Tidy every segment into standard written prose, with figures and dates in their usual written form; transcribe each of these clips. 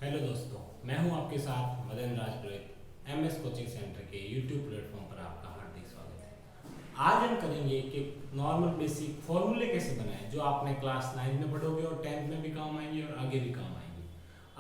Hello दोस्तों, मैं हूं आपके साथ Madan Raj Purohit. MS coaching centre के यूट्यूब प्लेटफॉर्म पर आपका हार्दिक स्वागत है। आज हम करेंगे कि नॉर्मल बेसिक फॉर्मूले कैसे बनाएं जो आपने क्लास 9 में पढ़ोगे और 10th में भी काम आएंगे और आगे भी काम आएंगे।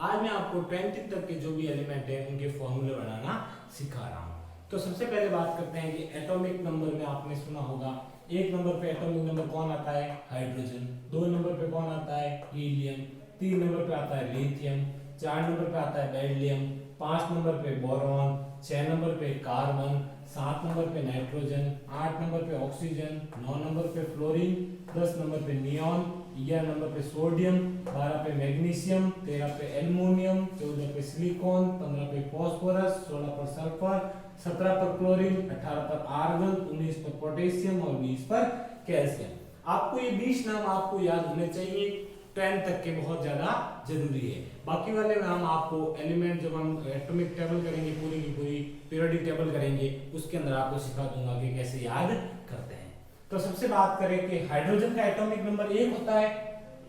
आज मैं आपको 20 तक के जो भी एलिमेंट है उनके फॉर्मूले बनाना सिखा रहा हूँ। तो सबसे पहले बात करते हैं कि एटॉमिक नंबर में आपने सुना होगा, एक नंबर पे एटॉमिक नंबर कौन आता है? हाइड्रोजन। दो नंबर पे कौन आता है? हीलियम। तीन नंबर पे आता है लिथियम। चार नंबर पे आता है बेरिलियम। पांच नंबर पे बोरॉन। छह नंबर पे कार्बन। सात नंबर पे नाइट्रोजन। आठ नंबर पे ऑक्सीजन। नौ नंबर पे फ्लोरीन। 10 नंबर पे नियॉन। 11 नंबर पे सोडियम। 12 पे मैग्नीशियम। 13 पे एल्युमिनियम। 14 पे सिलिकॉन। 15 पे फास्फोरस। 16 पर सल्फर। 17 पर क्लोरीन। 18 पर आर्गन। 19 पर पोटेशियम और 20 पर कैल्शियम। आपको ये 20 नाम आपको याद होने चाहिए, 10 तक के बहुत ज्यादा जरूरी है। बाकी वाले नाम आपको एलिमेंट जब हम एटॉमिक टेबल करेंगे, पूरी की पूरी पीरियोडिक टेबल करेंगे, उसके अंदर आपको सिखा दूंगा कि कैसे याद करते हैं। तो सबसे बात करें कि हाइड्रोजन का एटॉमिक नंबर 1 होता है,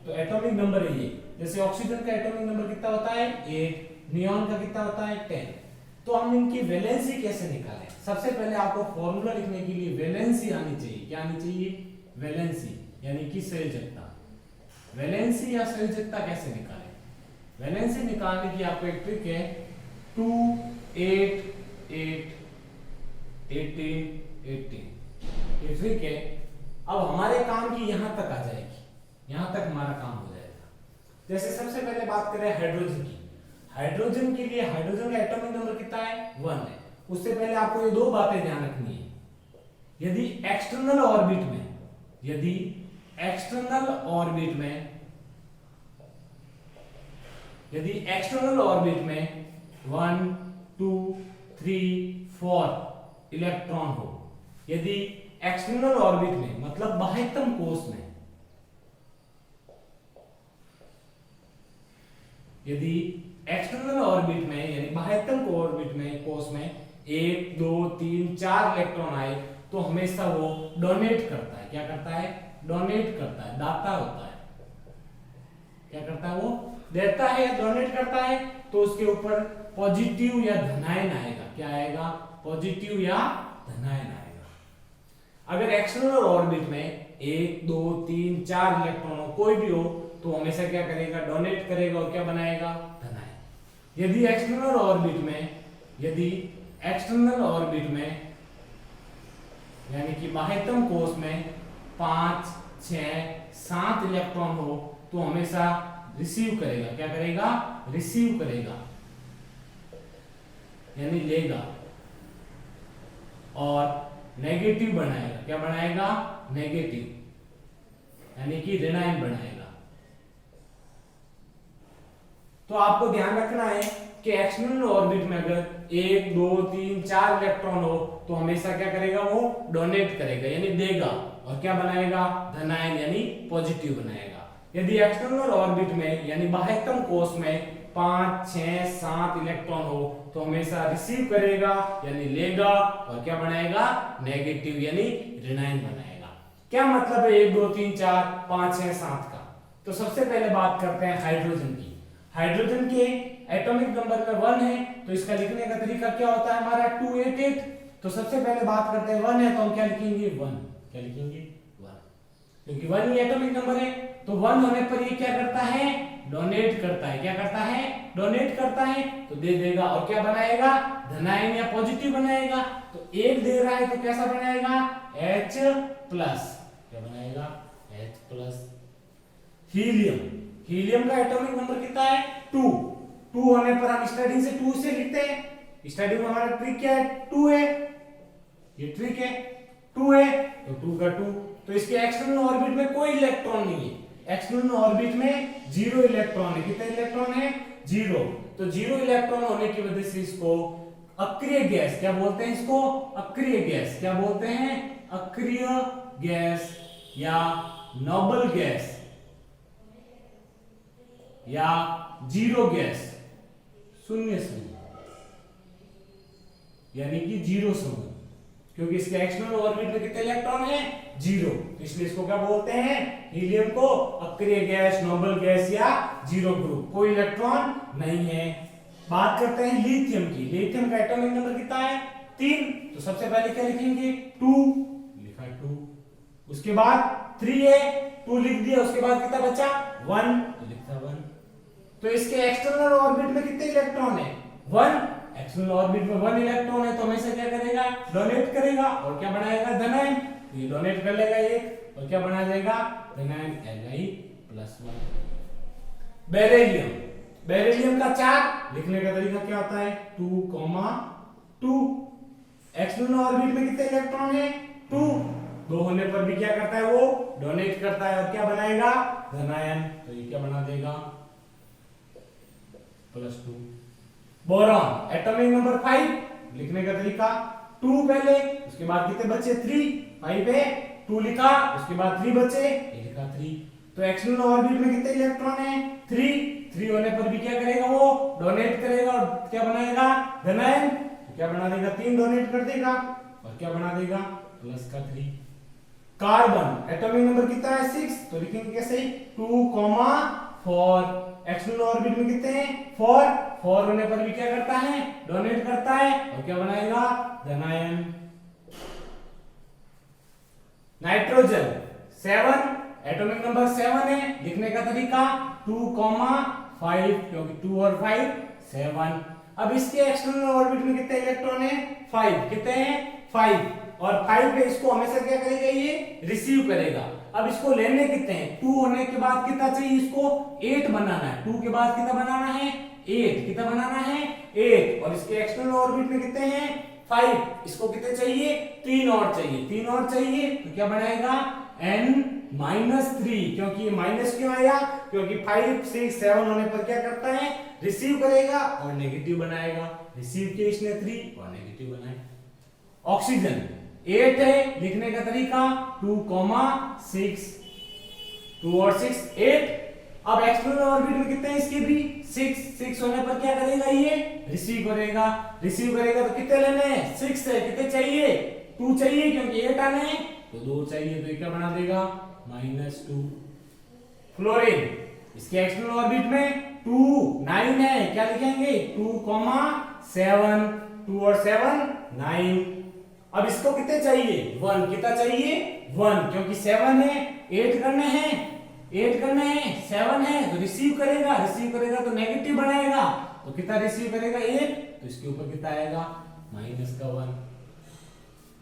तो एटॉमिक नंबर है ये। जैसे ऑक्सीजन का एटॉमिक नंबर कितना होता है? 8। नियॉन का कितना होता है? 10। तो हम इनकी वैलेंसी कैसे निकालें? सबसे पहले आपको फॉर्मूला लिखने के लिए वैलेंसी आनी चाहिए। क्या आनी चाहिए? वैलेंसी यानी कि संयोजकता। वैलेंसी या संयोजकता कैसे निकालें? वैलेंसी निकालने की आपको एक ट्रिक है, 2 8 8 18 18। ये ट्रिक है। अब हमारे काम की यहां तक आ जाएगी, यहां तक हमारा काम हो जाएगा। जैसे सबसे पहले बात करें हाइड्रोजन की। हाइड्रोजन के लिए हाइड्रोजन का एटॉमिक नंबर कितना है? 1 है। उससे पहले आपको ये दो बातें ध्यान रखनी है। यदि एक्सटर्नल ऑर्बिट में, यदि एक्सटर्नल ऑर्बिट में, यदि एक्सटर्नल ऑर्बिट में 1 2 3 4 इलेक्ट्रॉन हो, यदि एक्सटर्नल ऑर्बिट में मतलब बाह्यतम कोश में, यदि एक्सटर्नल ऑर्बिट में यानी बाह्यतम ऑर्बिट में कोश में 1 2 3 4 इलेक्ट्रॉन आए, तो हमेशा वो डोनेट करता है। क्या करता है? डोनेट करता है, दाता होता है। क्या करता है? वो देता है या डोनेट करता है, तो उसके ऊपर पॉजिटिव या धनायन आएगा। क्या आएगा? पॉजिटिव या धनायन आएगा। अगर एक्सटर्नल ऑर्बिट में 1 2 3 4 इलेक्ट्रॉन हो, कोई भी हो, तो हमेशा क्या करेगा? डोनेट करेगा और क्या बनाएगा? धनायन। यदि एक्सटर्नल ऑर्बिट में, यदि एक्सटर्नल ऑर्बिट में यानी कि बाह्यतम कोश में 5 6 7 इलेक्ट्रॉन हो, तो हमेशा रिसीव करेगा। क्या करेगा? रिसीव करेगा यानी लेगा और नेगेटिव बनाएगा। क्या बनाएगा? नेगेटिव यानी कि ऋणायन बनाएगा। तो आपको ध्यान रखना है कि एक्सटर्नल ऑर्बिट में अगर 1 2 3 4 इलेक्ट्रॉन हो, तो हमेशा क्या करेगा? वो डोनेट करेगा यानी देगा और क्या बनाएगा? धनायन यानी पॉजिटिव बनाएगा। यदि एक्सटर्नल ऑर्बिट में यानी बाह्यतम कोश में 5 6 7 इलेक्ट्रॉन हो, तो हमेशा रिसीव करेगा यानी लेगा और क्या बनाएगा? नेगेटिव यानी ऋणायन बनाएगा। क्या मतलब है 1 2 3 4 5 6 7 का? तो सबसे पहले बात करते हैं हाइड्रोजन की। हाइड्रोजन के एटॉमिक नंबर में 1 है, तो इसका लिखने का तरीका क्या होता है हमारा? 288। तो सबसे पहले बात करते हैं 1 है, तो हम क्या लिखेंगे? 1। क्या लिखेंगे? 1, क्योंकि 1 ही एटॉमिक नंबर है। तो 1 होने पर ये क्या करता है? डोनेट करता है। क्या करता है? डोनेट करता है, तो दे देगा और क्या बनाएगा? धनायन या पॉजिटिव बनाएगा। तो 1 दे रहा है तो कैसा बनाएगा? H+। क्या बनाएगा? H+। हीलियम, हीलियम का एटॉमिक नंबर कितना है? 2। 2 होने पर हम स्टार्टिंग से 2 से लिखते हैं। स्टार्टिंग में हमारा ट्रिक क्या है? 2 है। ये ट्रिक है, 2 है तो 2 का 2। तो इसके एक्सटर्नल ऑर्बिट में कोई इलेक्ट्रॉन नहीं है। एक्सटर्नल ऑर्बिट में 0 इलेक्ट्रॉन है। कितने इलेक्ट्रॉन है? 0। तो 0 इलेक्ट्रॉन होने की वजह से इसको अक्रिय गैस, क्या बोलते हैं इसको? अक्रिय गैस। क्या बोलते हैं? अक्रिय गैस या नोबल गैस या जीरो गैस, शून्य समूह यानी कि जीरो समूह, क्योंकि इसके एक्सटर्नल ऑर्बिट में कितने इलेक्ट्रॉन है? 0। तो इसलिए इसको क्या बोलते हैं? हीलियम को अक्रिय गैस, नोबल गैस या जीरो ग्रुप, कोई इलेक्ट्रॉन नहीं है। बात करते हैं लिथियम की। लिथियम का एटॉमिक नंबर कितना है? 3। तो सबसे पहले क्या लिखेंगे? 2, लिखा 2। उसके बाद 3 है, 2 लिख दिया। उसके बाद कितना बचा? 1, तो लिखा 1। तो इसके एक्सटर्नल ऑर्बिट में कितने इलेक्ट्रॉन है? 1। एक्सटर्नल ऑर्बिट में 1 इलेक्ट्रॉन है, तो हमेशा क्या करेगा? डोनेट करेगा। और क्या बनाएगा? धनायन। ये डोनेट कर लेगा एक, और क्या बना जाएगा? धनायन Li+1। बेरिलियम। बेरिलियम का चार्ज लिखने का तरीका क्या होता है? 2,2। एक्सटर्नल ऑर्बिट में कितने इलेक्ट्रॉन है? 2। 2 होने पर भी क्या करता है? वो डोनेट करता है और क्या बनाएगा? धनायन। तो ये क्या बना देगा? +2। बोरॉन एटॉमिक नंबर 5, लिखने का तरीका 2 पहले, उसके बाद कितने बचे? 3। 5 है, 2 लिखा, उसके बाद 3 बचे, ये लिखा 3। तो एक्सटर्नल ऑर्बिट में कितने इलेक्ट्रॉन है? 3 होने पर भी क्या करेगा? वो डोनेट करेगा और क्या बनाएगा? धनायन। तो क्या बना देगा? 3 डोनेट कर देगा और क्या बना देगा? +3। कार्बन एटॉमिक नंबर कितना है? 6। तो लिखेंगे कैसे? 2,4। एक्सटर्नल ऑर्बिट में कितने हैं? 4 होने पर भी क्या करता है? डोनेट करता है और क्या बनाएगा? धनायन। नाइट्रोजन 7, एटॉमिक नंबर 7 है, लिखने का तरीका 2,5, क्योंकि 2 और 5 7। अब इसके एक्सटर्नल ऑर्बिट में कितने इलेक्ट्रॉन है? 5। कितने हैं? 5। और 5 पे इसको हमेशा क्या करेगा? ये रिसीव करेगा। अब इसको लेने कितने हैं? 2 होने के बाद कितना चाहिए? इसको 8 बनाना है। 2 के बाद कितना बनाना है? 8। कितना बनाना है? 8। और इसके एक्सटर्नल ऑर्बिट में कितने हैं? 5। इसको कितने चाहिए? 3 और चाहिए। 3 और चाहिए तो क्या बनाएगा? n-3। क्योंकि ये माइनस क्यों आया? क्योंकि 5, 6, 7 होने पर क्या करता है? रिसीव करेगा और नेगेटिव बनाएगा। रिसीव किया इसने 3 और नेगेटिव बनाया। ऑक्सीजन 8 है, लिखने का तरीका 2,6। 2 और 6 8। अब एक्सटर्नल ऑर्बिट में कितने हैं इसके भी? 6 होने पर क्या करेगा? ये रिसीव करेगा। रिसीव करेगा तो कितने लेने हैं? 6 है। कितने चाहिए? 2 चाहिए, क्योंकि 8 आने हैं तो 2 चाहिए। तो ये क्या बना देगा? -2। फ्लोरीन, इसके एक्सटर्नल ऑर्बिट में 2 9 है, क्या लिखेंगे? 2,7। 2 और 7 9। अब इसको कितने चाहिए? 1। कितना चाहिए? 1, क्योंकि 7 है, 8 करने हैं, 8 करने हैं, 7 है तो रिसीव करेगा। रिसीव करेगा तो नेगेटिव बनाएगा। तो कितना रिसीव करेगा? 8। तो इसके ऊपर कितना आएगा? -1।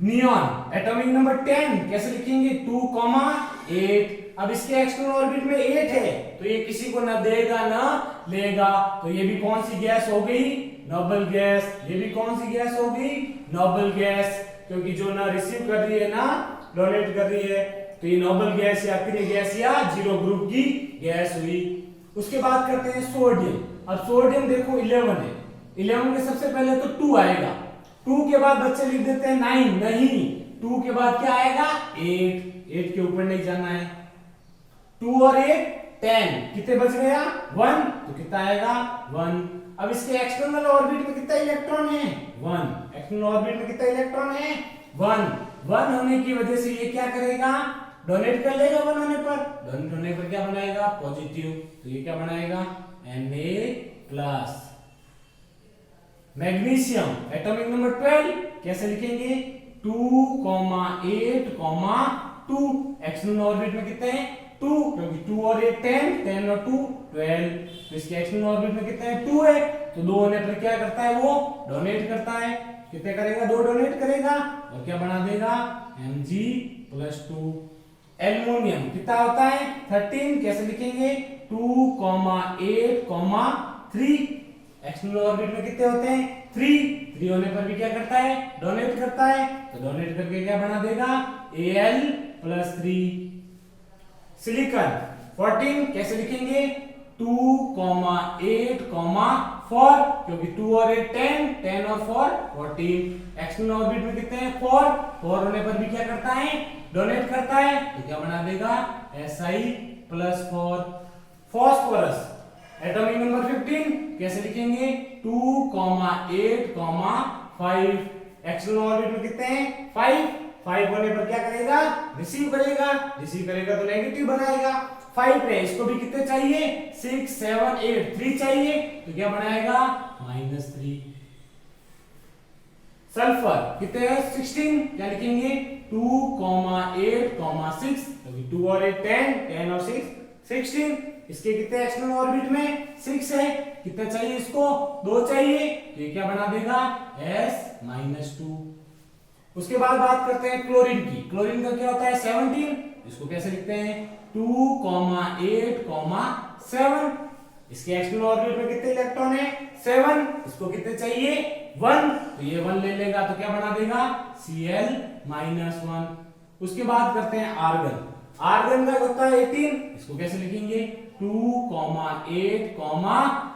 नियॉन एटॉमिक नंबर 10, कैसे लिखेंगे? 2,8। अब इसके एक्सटर्नल ऑर्बिट में 8 है, तो ये किसी को ना देगा ना लेगा। तो ये भी कौन सी गैस हो गई? Noble gas. ये भी कौन सी गैस हो गई? Noble gas. क्योंकि जो ना रिसीव कर रही है ना डोनेट कर रही है, तो ये नोबल गैस या फिर गैस या जीरो ग्रुप की गैस हुई। उसके बाद करते हैं सोडियम। अब सोडियम देखो 11 है, 11 के सबसे पहले तो 2 आएगा। 2 के बाद बच्चे लिख देते हैं 9, नहीं, 2 के बाद क्या आएगा? 8 के ऊपर नहीं जाना है। 2 और 8 10, कितने बच गया? 1, तो कितना आएगा? 1। अब इसके एक्सटर्नल ऑर्बिट में कितना इलेक्ट्रॉन है? 1। एक्सटर्नल ऑर्बिट में कितना इलेक्ट्रॉन है? 1 होने की वजह से ये क्या करेगा? डोनेट कर लेगा 1 होने पर। डोनेट होने पर क्या बनाएगा? पॉजिटिव। तो ये क्या बनाएगा? Na+। मैग्नीशियम एटॉमिक नंबर 12, कैसे लिखेंगे? 2,8, 2। एक्सटर्नल ऑर्बिट में कितने हैं? 2, क्योंकि 2 और 8 10, 10 और 2 12। तो इसके एक्सटर्नल ऑर्बिट में कितने हैं? 2 है, तो 2 होने पर क्या करता है? वो डोनेट करता है। कितने करेगा? 2 डोनेट करेगा और क्या बना देगा? Mg+2। एल्युमिनियम कितना होता है? 13, कैसे लिखेंगे? 2,8, 3। एक्सटर्नल ऑर्बिट में कितने होते हैं? 3 होने पर भी क्या करता है? डोनेट करता है। तो डोनेट करके क्या बना देगा? Al+3। सिलिकॉन 14, कैसे लिखेंगे? 2,8, 4, क्योंकि 2 और 8 10, 10 और 4 14। एक्सटर्नल ऑर्बिट में कितने हैं? 4 होने पर भी क्या करता है? डोनेट करता है। तो क्या बना देगा? Si+4। फास्फोरस एटॉमिक नंबर 15, कैसे लिखेंगे? 2,8, 5। एक्सटर्नल ऑर्बिट में कितने हैं? 5 होने पर क्या करेगा, रिसीव करेगा तो नेगेटिव बनाएगा। 5 है, इसको भी कितने चाहिए, 6 7 8 3 चाहिए, तो क्या बनाएगा -3। सल्फर कितने हैं 16, क्या लिखेंगे 2, 8, 6, क्योंकि 2 और 8 10 और 6 16। इसके कितने एक्सटर्नल ऑर्बिट में 6 है, कितना चाहिए इसको 2 चाहिए, तो ये क्या बना देगा s-2। उसके बाद बात करते हैं क्लोरीन की। क्लोरीन का क्या होता है 17, इसको कैसे लिखते हैं 2, 8, 7। इसके एक्सटर्नल ऑर्बिट में कितने इलेक्ट्रॉन है 7, इसको कितने चाहिए 1, तो ये 1 ले लेगा, तो क्या बना देगा Cl-1। उसके बाद करते हैं आर्गन। आर्गन का होता है 18, इसको कैसे लिखेंगे 2, 8,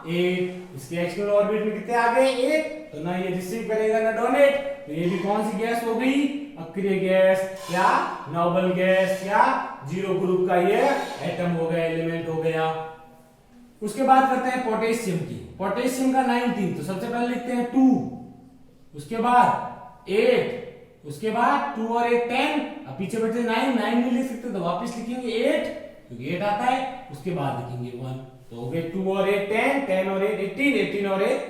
8। इसके एक्सटर्नल ऑर्बिट में कितने आ गए 8, तो ना ये रिसीव करेगा ना डोनेट, तो ये भी कौन सी गैस हो गई, अक्रिय गैस या नोबल गैस या जीरो ग्रुप का ये एटम हो गया, एलिमेंट हो गया। उसके बाद करते हैं पोटेशियम की। पोटेशियम का 19, तो सबसे पहले लिखते हैं 2, उसके बाद 8, उसके बाद 2 और 8 10, अब पीछे बचे 9 नहीं लिख सकते तो वापस लिखेंगे 8, क्योंकि 8 आता है, उसके बाद लिखेंगे 1, तो हो गए 2 और 8 10, 10 और 8 18, 18 और 8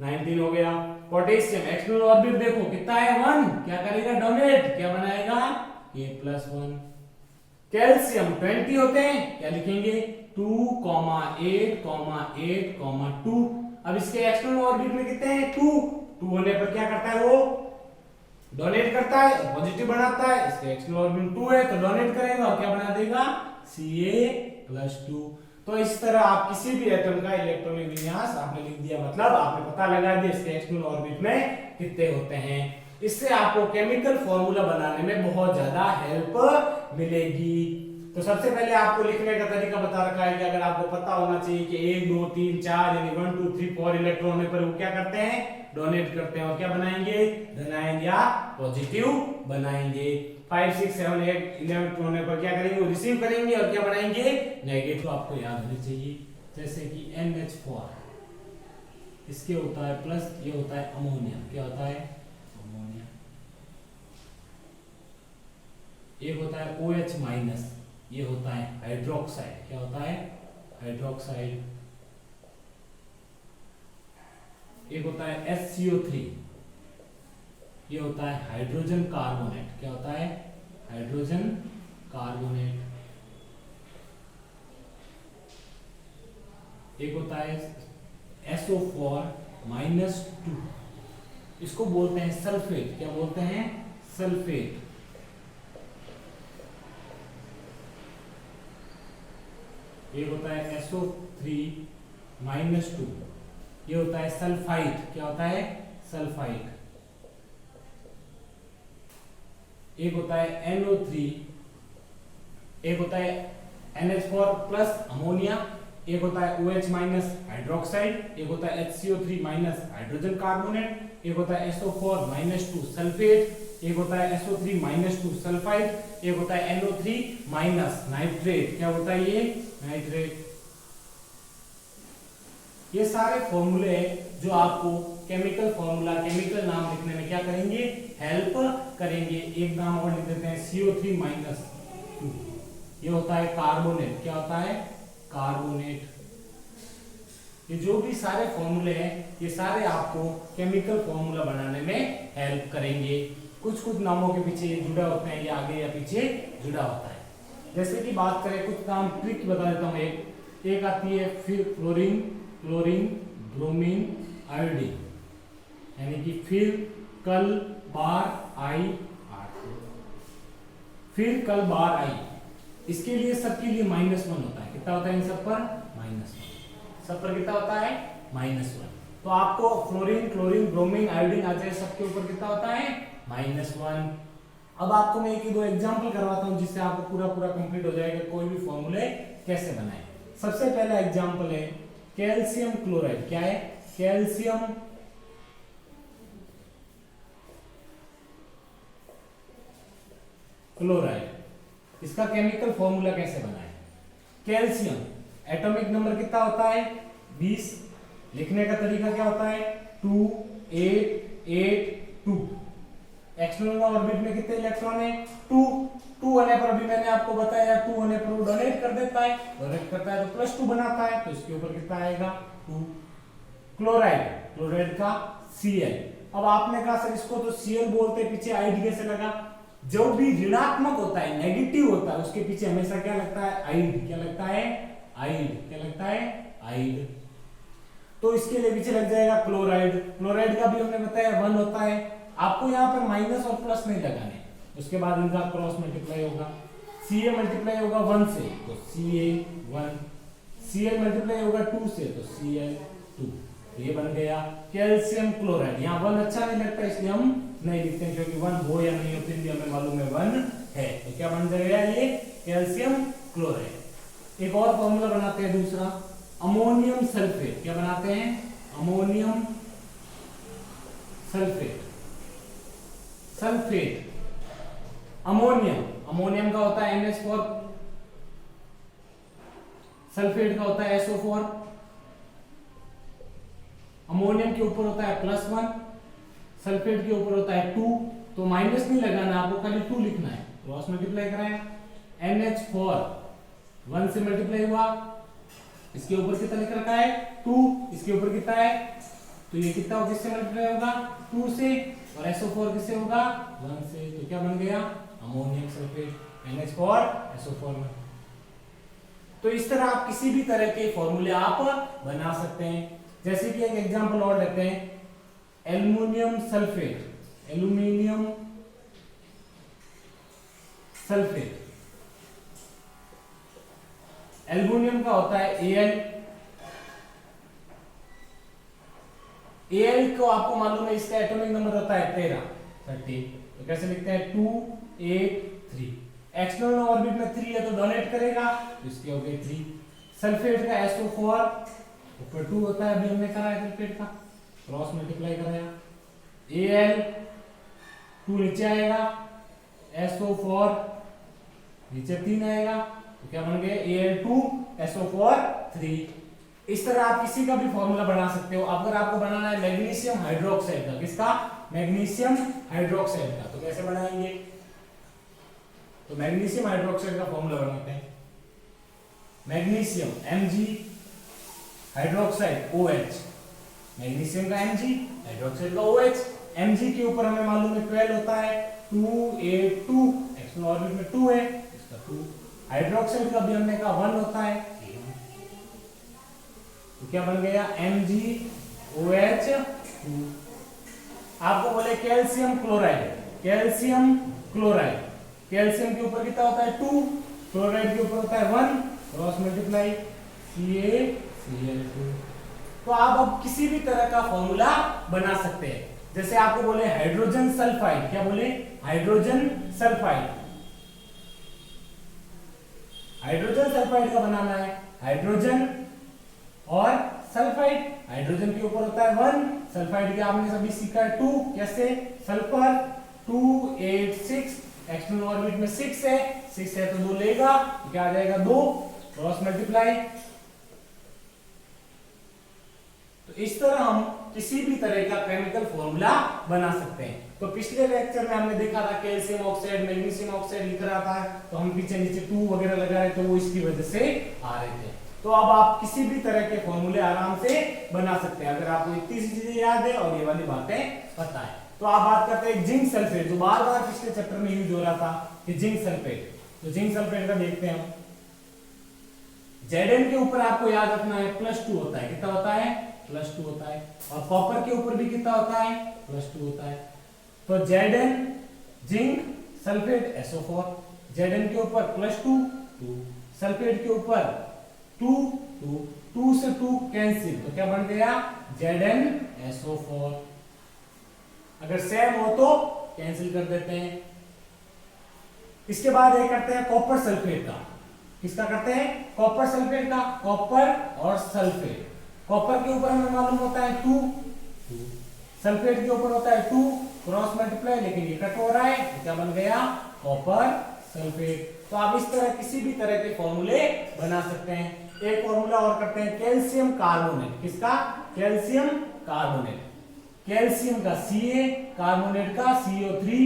19 हो गया। पोटेशियम एक्सटर्नल ऑर्बिट देखो कितना है 1, क्या करेगा डोनेट, क्या बनाएगा K+1। कैल्शियम 20 होते हैं, क्या लिखेंगे 2, 8, 8, 2। अब इसके एक्सटर्नल ऑर्बिट में कितने हैं 2 होने पर क्या करता है वो डोनेट करता है, पॉजिटिव बनाता है। इसके एक्सटर्नल ऑर्बिट 2 है तो डोनेट करेगा और क्या बना देगा Ca+2। तो इस तरह आप किसी भी एटम का इलेक्ट्रॉनिक विन्यास आपने लिख दिया, मतलब आपने पता लगा दिया इसके एक्सटर्नल ऑर्बिट में कितने होते हैं। इससे आपको केमिकल फॉर्मूला बनाने में बहुत ज्यादा हेल्प मिलेगी। तो सबसे पहले आपको लिखने का तरीका बता रखा है कि अगर आपको पता होना चाहिए कि 1 2 3 4 यानी 1 2 3 4 इलेक्ट्रॉन होने पर वो क्या करते हैं डोनेट करते हैं और क्या बनाएंगे धन आयन या पॉजिटिव बनाएंगे। 5 6 7 8 11 होने पर क्या करेंगे वो रिसीव करेंगे और क्या बनाएंगे नेगेटिव। आपको याद होनी चाहिए जैसे कि NH4 इसके होता है प्लस, ये होता है अमोनिया, क्या होता है अमोनिया। एक होता है OH माइनस, ये होता है हाइड्रोक्साइड, क्या होता है हाइड्रोक्साइड। एक होता है SCO3, ये होता है हाइड्रोजन कार्बोनेट, क्या होता है हाइड्रोजन कार्बोनेट। एक होता है SO4-2, इसको बोलते हैं सल्फेट, क्या बोलते हैं सल्फेट। एक होता है SO3-2, ये होता है सल्फाइड, क्या होता है सल्फाइड। एक होता है NO3, एक होता है NH4 प्लस अमोनिया, एक होता है OH माइनस हाइड्रोक्साइड, एक होता है HCO3 माइनस हाइड्रोजन कार्बोनेट, एक होता है SO4-2 सल्फेट, एक होता है SO3-2 सल्फाइड, एक होता है NO3 माइनस नाइट्रेट, क्या होता है ये नाइट्रेट। ये सारे फॉर्मूले जो आपको केमिकल फॉर्मूला केमिकल नाम लिखने में क्या करेंगे हेल्प करेंगे। एक नाम और लिख देते हैं CO3-2, ये होता है कार्बोनेट, क्या होता है कार्बोनेट। ये जो भी सारे फॉर्मूले हैं ये सारे आपको केमिकल फॉर्मूला बनाने में हेल्प करेंगे। कुछ कुछ नामों के पीछे ये जुड़ा होते हैं, ये आगे या पीछे जुड़ा होता है। जैसे कि बात करें कुछ नाम ट्रिक बता देता हूँ। एक आती है फिर फ्लोरीन, क्लोरीन, ब्रोमीन, आयोडीन, यानी कि फिर कल बार आई फिर कल बार आई। इसके लिए सबके लिए -1 होता है। कितना होता है इन सब पर -1, सब पर कितना होता है -1। तो आपको फ्लोरीन, क्लोरीन, ब्रोमीन, आयोडीन आ जाए सबके ऊपर कितना होता है -1। अब आपको मैं एक दो एग्जांपल करवाता हूं जिससे आपको पूरा पूरा कंप्लीट हो जाएगा कोई भी फॉर्मूले कैसे बनाए। सबसे पहला एग्जांपल है कैल्शियम क्लोराइड, क्या है कैल्शियम क्लोराइड। इसका केमिकल फॉर्मूला कैसे बनाए। कैल्शियम एटॉमिक नंबर कितना होता है 20, लिखने का तरीका क्या होता है 2 8 8 2। एक्सटर्नल ऑर्बिट में कितने इलेक्ट्रॉन है? 2। 2 होने पर अभी मैंने आपको बताया 2 होने पर वो डोनेट कर देता है, डोनेट करता है तो +2 बनाता है, तो इसके ऊपर कितना आएगा? 2। क्लोराइड, क्लोराइड का Cl। अब आपने कहा सर इसको तो Cl बोलते हैं, पीछे आइड कैसे लगा? जो भी ऋणात्मक होता है, नेगेटिव होता है, उसके पीछे हमेशा क्या लगता है? आइड। क्या लगता है? आइड। क्या लगता है? आइड। तो इसके लिए पीछे लग जाएगा क्लोराइड। क्लोराइड का भी हमने बताया 1 होता है। आपको यहाँ पर माइनस और प्लस नहीं लगाने, उसके बाद इनका क्रॉस मल्टीप्लाई होगा। Ca मल्टीप्लाई होगा 1 से तो Ca1, Cl मल्टीप्लाई होगा 2 से तो Cl2। ये बन गया कैल्शियम क्लोराइड। यहाँ 1 अच्छा नहीं लगता इसलिए हम नहीं लिखते हैं, क्योंकि 1 हो या नहीं हो फिर भी हमें मालूम है 1 है। तो क्या बन जाएगा? ये कैल्शियम क्लोराइड। एक और फॉर्मूला बनाते हैं दूसरा, अमोनियम सल्फेट। क्या बनाते हैं? Ammonium sulphate. Sulphate, ammonium, ammonium का होता है NH4, सल्फेट का होता है SO4। अमोनियम के ऊपर होता है +1, सल्फेट के ऊपर होता है 2, तो माइनस नहीं लगाना, आपको खाली 2 लिखना है। क्रॉस मल्टीप्लाई कराएं, NH4 1 से मल्टीप्लाई हुआ, इसके ऊपर कितना लिख रखा है? 2, इसके ऊपर कितना है? तो ये कितना होगा? किससे मल्टीप्लाई होगा? 2 से, और SO4 किससे होगा? 1 से। तो क्या बन गया? अमोनियम सल्फेट, NH4 SO4 में। तो इस तरह आप किसी भी तरह के फॉर्मूले आप बना सकते हैं। जैसे कि एक एग्जांपल और लेते हैं, aluminium sulphate. Aluminium sulphate, aluminium का होता है Al। Al को आपको मालूम है इसका एटॉमिक नंबर होता है 13। तो कैसे लिखते हैं? 2 8 3। एक्सटर्नल ऑर्बिट में 3 है तो डोनेट करेगा, तो इसके हो गए 3। सल्फेट का SO4 ऊपर 2 होता है, अभी हमने करा है सल्फेट का, क्रॉस मल्टीप्लाई कराया। Al 2 नीचे आएगा, SO4 नीचे 3 आएगा, तो क्या बन गया? Al2 SO4 3। इस तरह आप किसी का भी फॉर्मूला बना सकते हो। अगर आपको बनाना है मैग्नीशियम हाइड्रोक्साइड का, किसका? मैग्नीशियम हाइड्रोक्साइड का, तो कैसे बनाएंगे? तो मैग्नीशियम हाइड्रोक्साइड का फॉर्मूला बनाते हैं। Magnesium Mg, hydroxide OH, magnesium का Mg, हाइड्रोक्साइड का OH। Mg के ऊपर हमें मालूम है 12 होता है, 2 8 2, एक्सटर्नल ऑर्बिट में 2 है, इसका 2। हाइड्रोक्साइड का भी हमने कहा 1 होता है, तो क्या बन गया? MgOH2। आपको बोले calcium chloride, calcium chloride, calcium के ऊपर कितना होता है? 2, क्लोराइड के ऊपर होता है 1, क्रॉस मल्टीप्लाई CaCl2। तो आप अब किसी भी तरह का फॉर्मूला बना सकते हैं। जैसे आपको बोले हाइड्रोजन सल्फाइड, क्या बोले? Hydrogen sulphide. हाइड्रोजन सल्फाइड का बनाना है, हाइड्रोजन और सल्फाइड। हाइड्रोजन के ऊपर होता है 1, सल्फाइड के आपने सभी सीखा है 2। कैसे? सल्फर 2 8 6, एक्सटर्नल ऑर्बिट में 6 है, 6 है तो 2 लेगा, तो क्या आ जाएगा? 2, क्रॉस मल्टीप्लाई। तो इस तरह हम किसी भी तरह का केमिकल फॉर्मूला बना सकते हैं। तो पिछले लेक्चर में हमने देखा था कैल्शियम ऑक्साइड, मैग्नीशियम ऑक्साइड लिख रहा था, तो हम पीछे नीचे 2 वगैरह लगा रहे थे, वो इसकी वजह से आ रहे थे। तो अब आप किसी भी तरह के फॉर्मूले आराम से बना सकते हैं, अगर आपको इतनी सी चीजें याद है और ये वाली बातें पता है। तो आप बात करते हैं जिंक सल्फेट, जो बार बार पिछले चैप्टर में यूज हो रहा था कि जिंक सल्फेट। तो जिंक सल्फेट का देखते हैं हम। Zn के ऊपर आपको याद रखना है +2 होता है, कितना होता है? +2 होता है। और कॉपर के ऊपर भी कितना होता है? +2 होता है। तो Zn zinc sulphate SO4, Zn के ऊपर +2 2, सल्फेट के ऊपर 2 2, 2 से 2 कैंसिल, तो क्या बन गया? ZnSO4। अगर सेम हो तो कैंसिल कर देते हैं। इसके बाद ये करते हैं कॉपर सल्फेट का। किसका करते हैं? कॉपर सल्फेट का। कॉपर और सल्फेट, कॉपर के ऊपर हमें मालूम होता है 2, सल्फेट के ऊपर होता है 2, क्रॉस मल्टीप्लाई, लेकिन ये कट हो रहा है, तो क्या बन गया? Copper sulphate. तो आप इस तरह किसी भी तरह के फॉर्मूले बना सकते हैं। एक फॉर्मूला और करते हैं, कैल्शियम कार्बोनेट। किसका? Calcium carbonate. कैल्शियम का Ca, कार्बोनेट का CO3,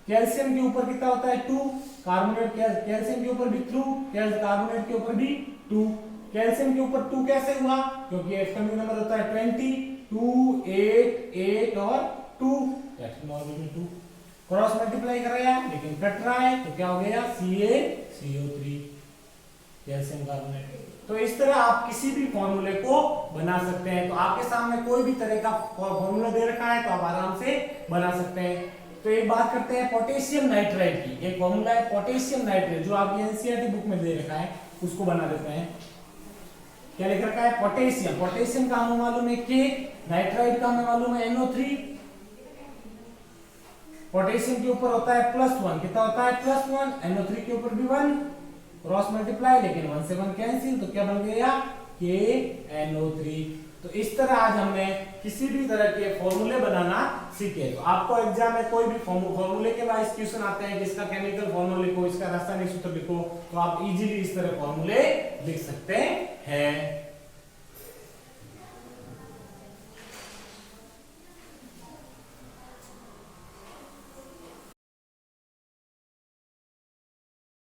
कैल्शियम के ऊपर कितना होता है 2, कार्बोनेट कैल्शियम के ऊपर भी 2, कार्बोनेट के ऊपर भी 2। कैल्शियम के ऊपर 2 कैसे हुआ? क्योंकि एटॉमिक नंबर होता है 20, 2, 8, 8 और 2, (2) क्रॉस मल्टीप्लाई कर रहा है लेकिन कट रहा है तो क्या हो गया CaCO3 कैल्शियम कार्बोनेट। तो इस तरह आप किसी भी फॉर्मूले को बना सकते हैं। तो आपके सामने कोई भी तरह का फॉर्मूला दे रखा है तो आप आराम से बना सकते हैं। तो एक बात करते हैं पोटेशियम नाइट्राइड की। एक फॉर्मूला है पोटेशियम नाइट्राइड जो आपकी एनसीईआरटी बुक में दे रखा है, उसको बना देते हैं। क्या लिख रखा है? पोटेशियम। पोटेशियम का हमें मालूम है K, नाइट्राइड का हमें मालूम है NO3। पोटेशियम के ऊपर होता है +1, कितना होता है +1, NO3 के ऊपर भी 1, क्रॉस मल्टीप्लाई लेकिन 1 से 1 कैंसिल, तो क्या बन गया KNO3। तो इस तरह आज हमने किसी भी तरह के फॉर्मूले बनाना सीखे। तो आपको एग्जाम में कोई भी फॉर्मूले के वाइज क्वेश्चन आते हैं, जिसका केमिकल फॉर्मूला लिखो, इसका रासायनिक सूत्र लिखो, तो आप इजीली इस तरह फॉर्मूले लिख सकते हैं।